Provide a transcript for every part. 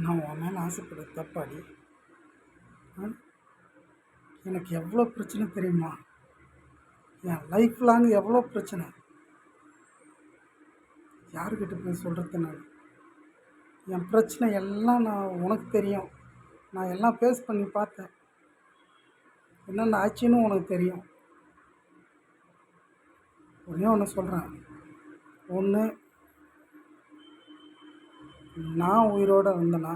நான் உன் மேலே ஆசைப்பட தப்பாடி. ஆ எனக்கு எவ்வளோ பிரச்சனை தெரியுமா? என் லைஃப் லாங் எவ்வளோ பிரச்சனை. யாருக்கிட்ட போய் சொல்கிறது நான்? என் பிரச்சனை எல்லாம் நான் உனக்கு தெரியும். நான் எல்லாம் ஃபேஸ் பண்ணி பார்த்தேன். என்னென்ன ஆச்சுன்னு உனக்கு தெரியும். ஒன்றே ஒன்று சொல்கிறேன். ஒன்று, நான் உயிரோடு இருந்தேன்னா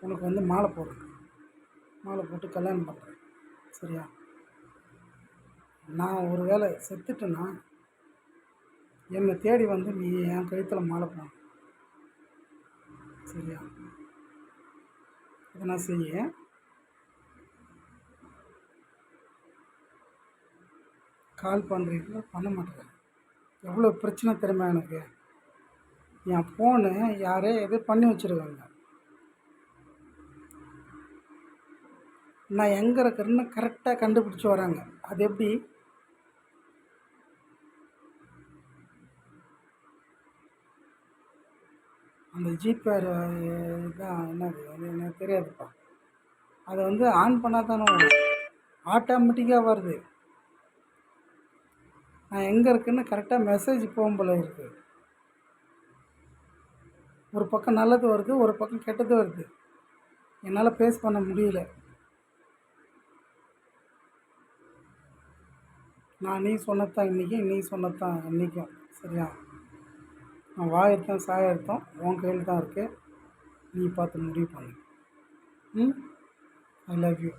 உனக்கு வந்து மாலை போடுறேன். மாலை போட்டு கல்யாணம் பண்ணுறேன். சரியா? நான் ஒரு வேளை செத்துட்டேன்னா என்னை தேடி வந்து நீ என் கழுத்தில் மாலை போடணும். சரியா? இதை நான் செய்ய கால் பண்ணுறீங்களா? பண்ண மாட்டேன். எவ்வளோ பிரச்சனை தெரியுமா எனக்கு? என் ஃபோனு யாரே எதோ பண்ணி வச்சுருக்காங்க. நான் எங்கே இருக்கிறேன்னு கரெக்டாக கண்டுபிடிச்சி வராங்க. அது எப்படி? அந்த ஜிபே தான் என்னது அது எனக்கு தெரியாதுப்பா. அதை வந்து ஆன் பண்ணால் தானே வரும். ஆட்டோமேட்டிக்காக வருது. நான் எங்கே இருக்குன்னு கரெக்டாக மெசேஜ் போகும் போல இருக்குது. ஒரு பக்கம் நல்லது வருது, ஒரு பக்கம் கெட்டது வருது. என்னால் ஃபேஸ் பண்ண முடியல. நான் நீ சொன்னதான் இன்றைக்கி, நீ சொன்னதான் இன்றைக்கும். சரியா? நான் வாயத்தான் சாயத்தான் உன் கையில் தான் இருக்குது. நீ பார்த்து முடிவு பண்ணு. I love you.